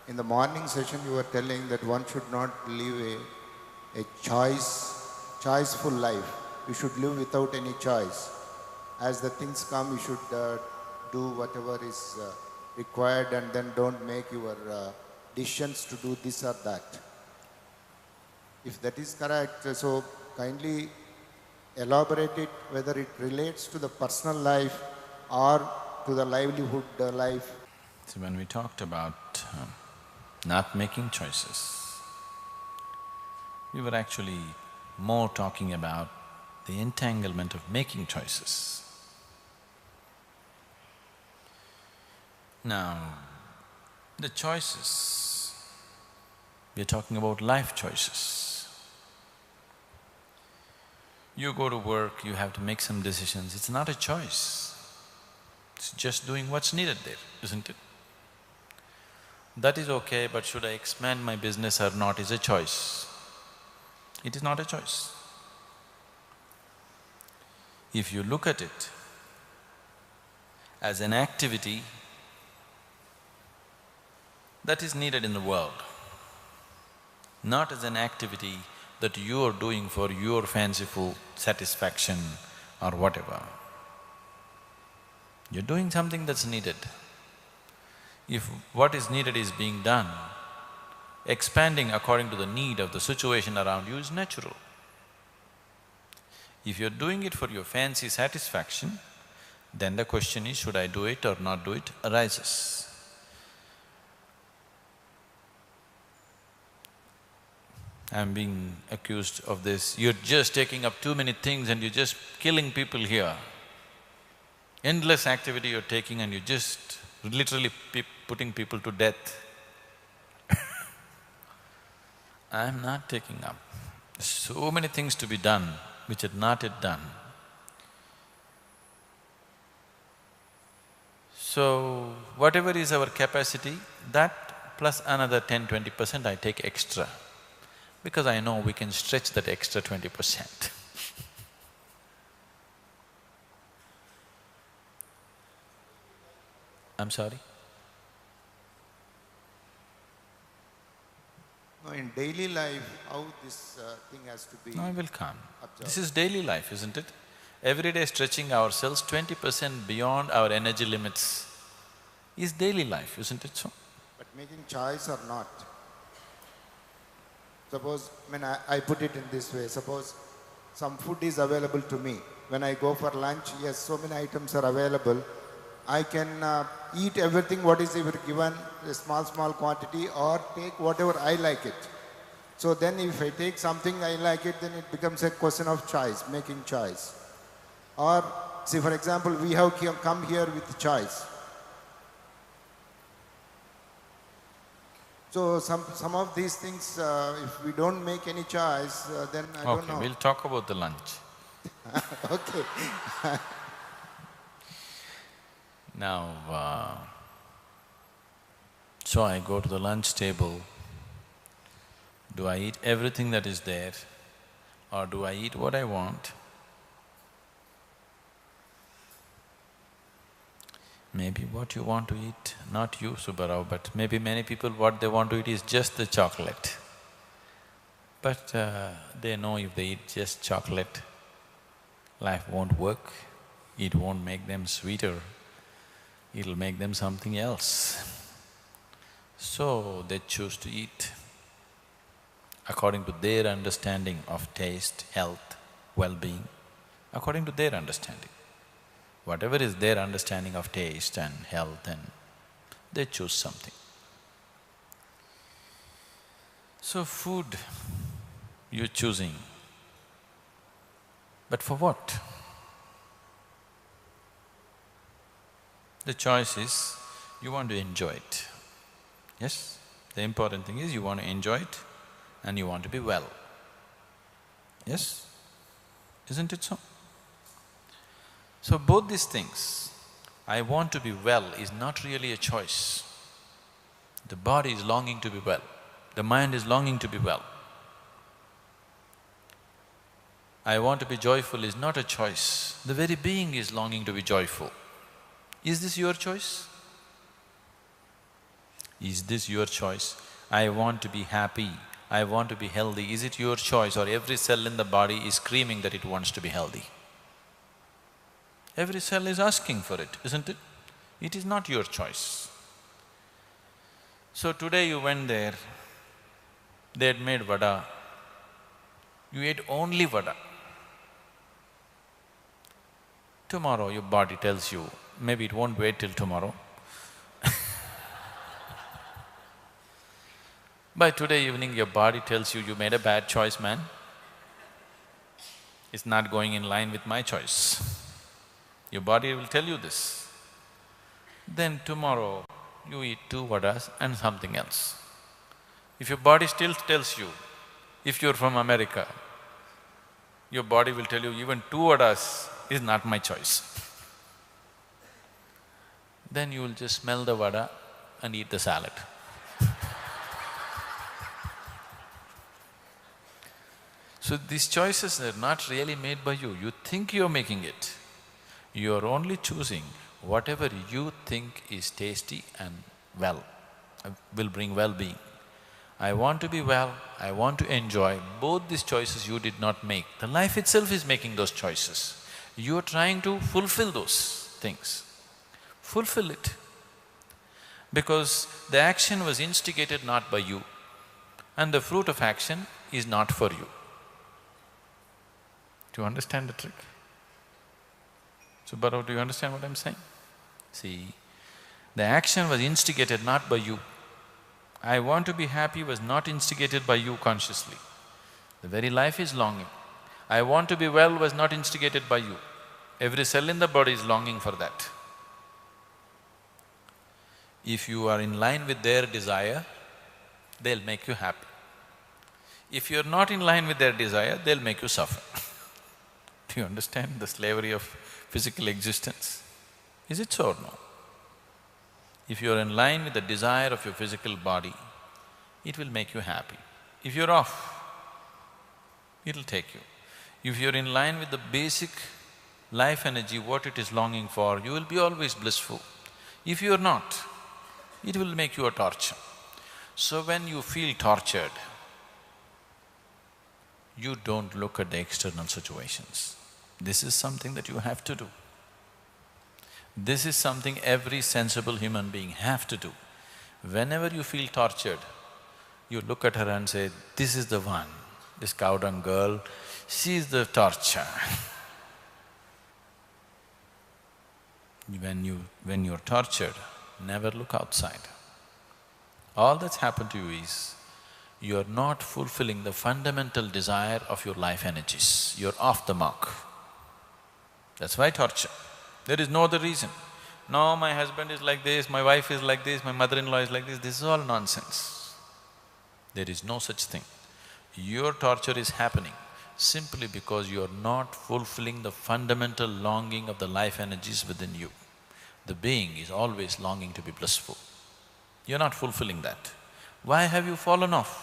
In the morning session, you were telling that one should not live a choiceful life. You should live without any choice. As the things come, you should do whatever is required, and then don't make your decisions to do this or that. If that is correct, so kindly elaborate it, whether it relates to the personal life or to the livelihood life. So when we talked about not making choices, we were actually more talking about the entanglement of making choices. Now, the choices, we're talking about life choices. You go to work, you have to make some decisions, it's not a choice. It's just doing what's needed there, isn't it? That is okay, but should I expand my business or not is a choice. It is not a choice. If you look at it as an activity that is needed in the world, not as an activity that you are doing for your fanciful satisfaction or whatever. You're doing something that's needed. If what is needed is being done, expanding according to the need of the situation around you is natural. If you're doing it for your fancy satisfaction, then the question is, should I do it or not do it, arises. I'm being accused of this, you're just taking up too many things and you're just killing people here. Endless activity you're taking and you're just literally putting people to death. I'm not taking up. So many things to be done which are not yet done. So, whatever is our capacity, that plus another 10–20% I take extra, because I know we can stretch that extra 20%. I'm sorry? No, in daily life, how this thing has to be No, I will come. observed. This is daily life, isn't it? Every day stretching ourselves 20% beyond our energy limits is daily life, isn't it so? But making choice or not. Suppose, I put it in this way, suppose some food is available to me. When I go for lunch, yes, so many items are available. I can eat everything what is ever given, a small quantity, or take whatever I like it. So then if I take something I like it, then it becomes a question of choice, making choice. Or, see for example, we have come here with choice. So some of these things, if we don't make any choice, then I don't know. Okay, we'll talk about the lunch. Okay. Now, so I go to the lunch table. Do I eat everything that is there or do I eat what I want? Maybe what you want to eat, not you, Subbarao, but maybe many people what they want to eat is just the chocolate. But they know if they eat just chocolate, life won't work, it won't make them sweeter, it'll make them something else. So they choose to eat according to their understanding of taste, health, well-being, according to their understanding. Whatever is their understanding of taste and health, and they choose something. So food you're choosing, but for what? The choice is, you want to enjoy it, yes? The important thing is you want to enjoy it and you want to be well, yes? Isn't it so? So both these things, I want to be well is not really a choice. The body is longing to be well, the mind is longing to be well. I want to be joyful is not a choice, the very being is longing to be joyful. Is this your choice? Is this your choice? I want to be happy, I want to be healthy. Is it your choice, or every cell in the body is screaming that it wants to be healthy? Every cell is asking for it, isn't it? It is not your choice. So today you went there, they had made vada, you ate only vada. Tomorrow your body tells you, maybe it won't wait till tomorrow. By today evening your body tells you, you made a bad choice, man. It's not going in line with my choice. Your body will tell you this. Then tomorrow you eat 2 vadas and something else. If your body still tells you, if you're from America, your body will tell you, even 2 vadas is not my choice. Then you will just smell the vada and eat the salad. So these choices are not really made by you, you think you're making it. You're only choosing whatever you think is tasty and will bring well-being. I want to be well, I want to enjoy, both these choices you did not make. The life itself is making those choices. You're trying to fulfill those things. Fulfill it. Because the action was instigated not by you, and the fruit of action is not for you. Do you understand the trick? Subbarao, do you understand what I'm saying? See, the action was instigated not by you. I want to be happy was not instigated by you consciously. The very life is longing. I want to be well was not instigated by you. Every cell in the body is longing for that. If you are in line with their desire, they'll make you happy. If you're not in line with their desire, they'll make you suffer. Do you understand the slavery of physical existence? Is it so or no? If you're in line with the desire of your physical body, it will make you happy. If you're off, it'll take you. If you're in line with the basic life energy, what it is longing for, you will be always blissful. If you're not, it will make you a torture. So when you feel tortured, you don't look at the external situations. This is something that you have to do. This is something every sensible human being have to do. Whenever you feel tortured, you look at her and say, this is the one, this cow dung girl, she is the torture. When you're tortured, never look outside. All that's happened to you is, you're not fulfilling the fundamental desire of your life energies, you're off the mark. That's why torture. There is no other reason. No, my husband is like this, my wife is like this, my mother-in-law is like this is all nonsense. There is no such thing. Your torture is happening simply because you are not fulfilling the fundamental longing of the life energies within you. The being is always longing to be blissful. You're not fulfilling that. Why have you fallen off?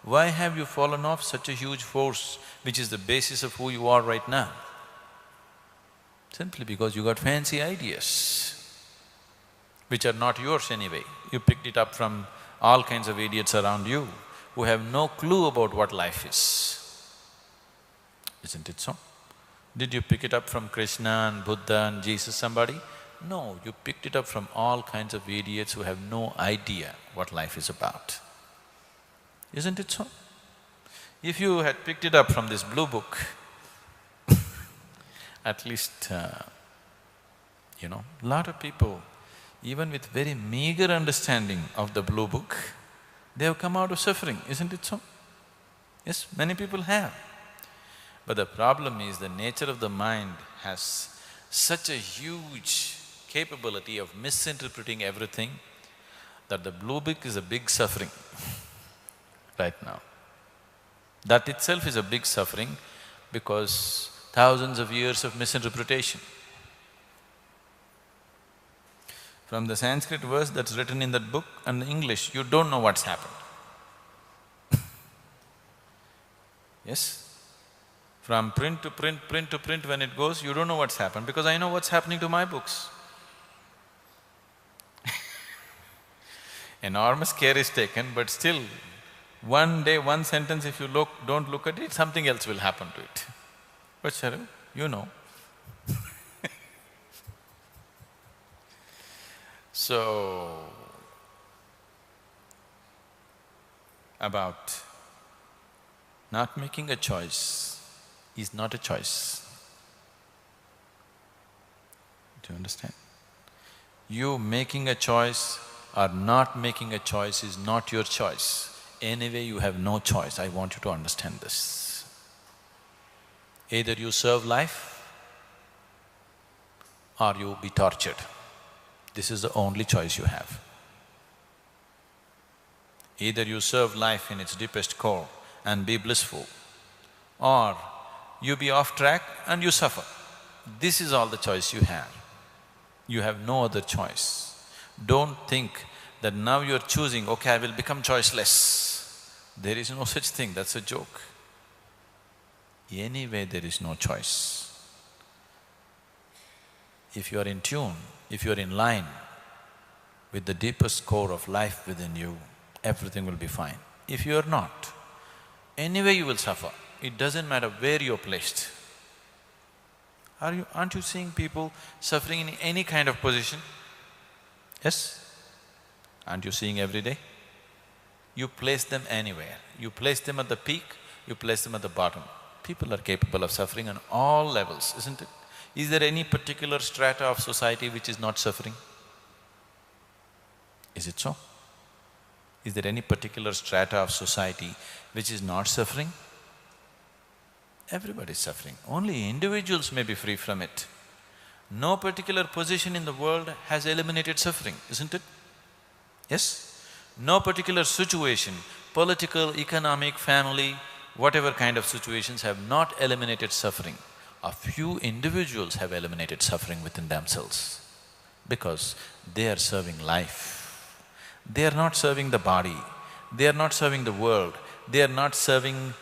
Why have you fallen off such a huge force which is the basis of who you are right now? Simply because you got fancy ideas, which are not yours anyway. You picked it up from all kinds of idiots around you who have no clue about what life is. Isn't it so? Did you pick it up from Krishna and Buddha and Jesus, somebody? No, you picked it up from all kinds of idiots who have no idea what life is about. Isn't it so? If you had picked it up from this blue book, at least, lot of people, even with very meager understanding of the blue book, they have come out of suffering, isn't it so? Yes, many people have. But the problem is the nature of the mind has such a huge capability of misinterpreting everything that the blue book is a big suffering right now. That itself is a big suffering because thousands of years of misinterpretation. From the Sanskrit verse that's written in that book and the English, you don't know what's happened. Yes? From print to print, print to print when it goes, you don't know what's happened because I know what's happening to my books. Enormous care is taken, but still, one day, one sentence, if you don't look at it, something else will happen to it. But Sharu, you know. So, about not making a choice is not a choice. Do you understand? You making a choice or not making a choice is not your choice. Anyway, you have no choice. I want you to understand this. Either you serve life or you be tortured. This is the only choice you have. Either you serve life in its deepest core and be blissful, or you be off track and you suffer. This is all the choice you have. You have no other choice. Don't think that now you're choosing, okay, I will become choiceless. There is no such thing, that's a joke. Anyway, there is no choice. If you are in tune, if you are in line with the deepest core of life within you, everything will be fine. If you are not, anyway you will suffer. It doesn't matter where you're placed. Aren't you seeing people suffering in any kind of position? Yes? Aren't you seeing every day? You place them anywhere. You place them at the peak, you place them at the bottom. People are capable of suffering on all levels, isn't it? Is there any particular strata of society which is not suffering? Is it so? Is there any particular strata of society which is not suffering? Everybody is suffering. Only individuals may be free from it. No particular position in the world has eliminated suffering, isn't it? Yes? No particular situation, political, economic, family, whatever kind of situations have not eliminated suffering. A few individuals have eliminated suffering within themselves because they are serving life. They are not serving the body, they are not serving the world, they are not serving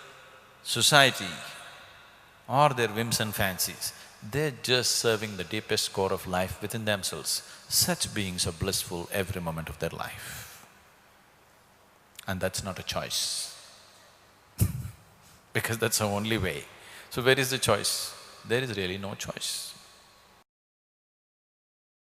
society or their whims and fancies. They're just serving the deepest core of life within themselves. Such beings are blissful every moment of their life. And that's not a choice because that's the only way. So where is the choice? There is really no choice.